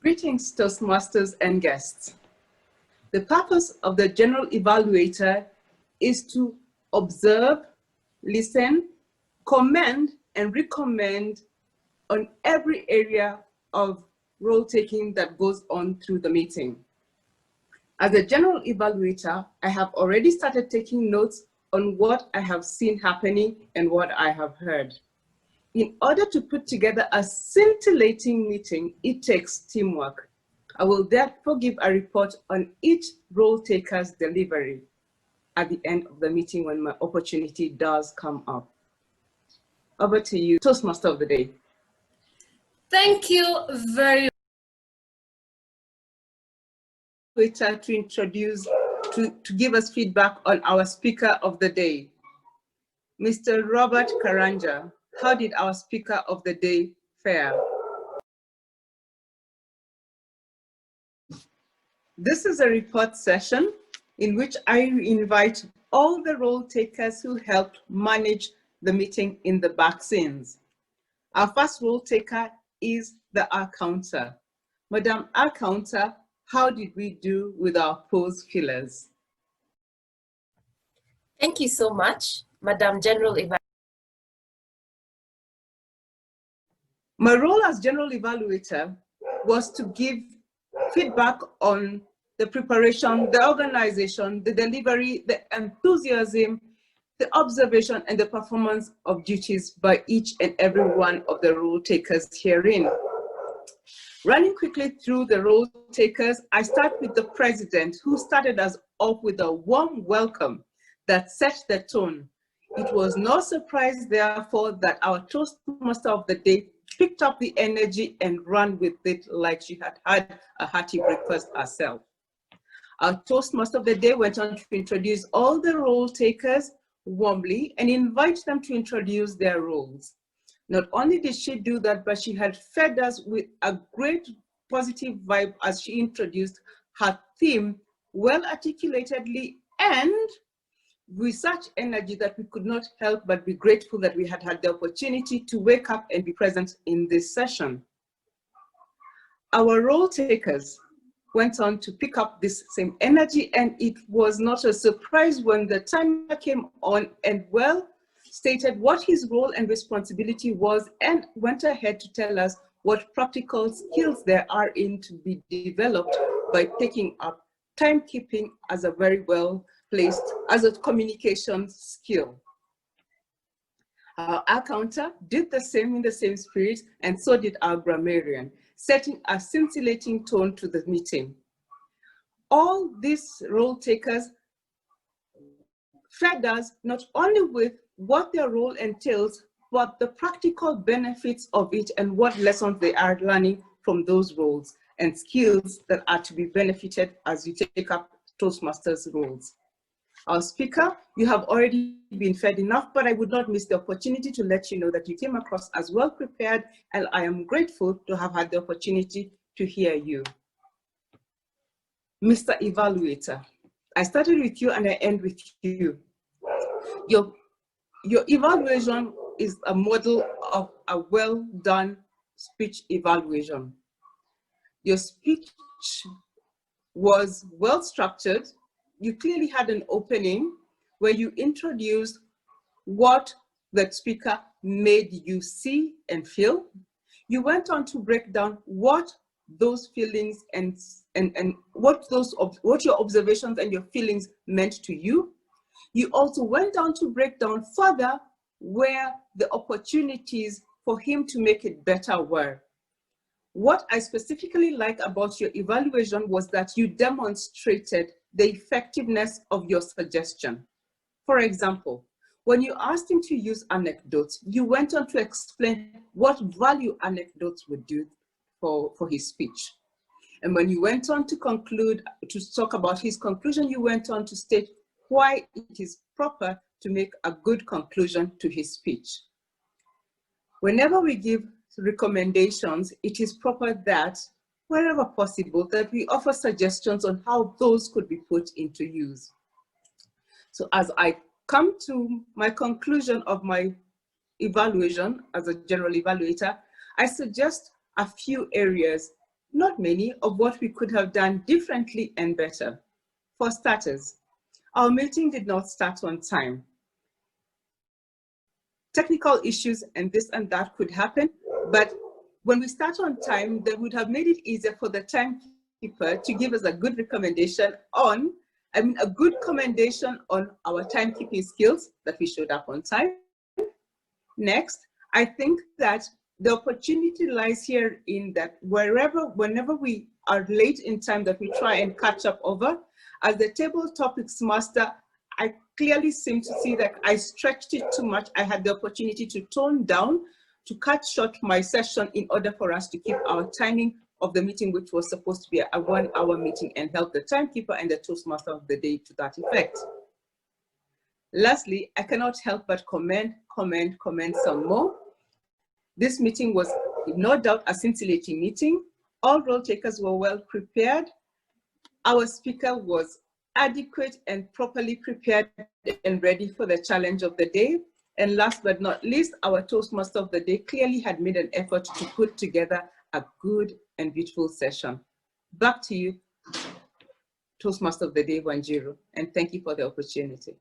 Greetings, Toastmasters and guests. The purpose of the General Evaluator is to observe, listen, commend, and recommend on every area of role-taking that goes on through the meeting. As a General Evaluator, I have already started taking notes on what I have seen happening and what I have heard. In order to put together a scintillating meeting, it takes teamwork. I will therefore give a report on each role taker's delivery at the end of the meeting when my opportunity does come up. Over to you, Toastmaster of the Day. Thank you very much. To introduce, to give us feedback on our speaker of the day, Mr. Robert Karanja. How did our speaker of the day fare? This is a report session in which I invite all the role takers who helped manage the meeting in the back scenes. Our first role taker is the accounter. Madam Accounter, how did we do with our pose fillers? Thank you so much, Madam General Evaluator. My role as General Evaluator was to give feedback on the preparation, the organization, the delivery, the enthusiasm, the observation, and the performance of duties by each and every one of the role takers herein. Running quickly through the role takers, I start with the president, who started us off with a warm welcome that set the tone. It was no surprise, therefore, that our Toastmaster of the day picked up the energy and ran with it like she had had a hearty breakfast herself. Our Toastmaster of the day went on to introduce all the role takers warmly and invite them to introduce their roles. Not only did she do that, but she had fed us with a great positive vibe as she introduced her theme well articulatedly and with such energy that we could not help but be grateful that we had had the opportunity to wake up and be present in this session. Our role takers went on to pick up this same energy, and it was not a surprise when the timer came on and well stated what his role and responsibility was and went ahead to tell us what practical skills there are in to be developed by picking up timekeeping as a very well placed as a communication skill. Our accountant did the same in the same spirit, and so did our grammarian, setting a scintillating tone to the meeting. All these role takers fed us not only with what their role entails, but the practical benefits of it and what lessons they are learning from those roles and skills that are to be benefited as you take up Toastmasters roles. Our speaker, you have already been fed enough, but I would not miss the opportunity to let you know that you came across as well prepared, and I am grateful to have had the opportunity to hear you. Mr. Evaluator, I started with you and I end with you. Your evaluation is a model of a well done speech evaluation. Your speech was well structured. You clearly had an opening where you introduced what the speaker made you see and feel. You went on to break down what those feelings and what your observations and your feelings meant to you. You also went on to break down further where the opportunities for him to make it better were. What I specifically like about your evaluation was that you demonstrated the effectiveness of your suggestion. For example, when you asked him to use anecdotes, you went on to explain what value anecdotes would do for his speech. And when you went on to conclude, to talk about his conclusion, you went on to state why it is proper to make a good conclusion to his speech. Whenever we give recommendations, it is proper that, wherever possible, that we offer suggestions on how those could be put into use. So as I come to my conclusion of my evaluation as a general evaluator, I suggest a few areas not many, of what we could have done differently and better. For starters, our meeting did not start on time. Technical issues and this and that could happen, but when we start on time, that would have made it easier for the timekeeper to give us a good recommendation on, a good commendation on our timekeeping skills, that we showed up on time. Next, I think that the opportunity lies here in that whenever we are late in time, that we try and catch up over. As the table topics master, I clearly seem to see that I stretched it too much. I had the opportunity to tone down, to cut short my session in order for us to keep our timing of the meeting, which was supposed to be a 1-hour meeting, and help the timekeeper and the Toastmaster of the day to that effect. Lastly, I cannot help but comment some more. This meeting was, no doubt, a scintillating meeting. All role takers were well prepared. Our speaker was adequate and properly prepared and ready for the challenge of the day. And last but not least, our Toastmaster of the day clearly had made an effort to put together a good and beautiful session. Back to you, Toastmaster of the day, Wanjiru, and thank you for the opportunity.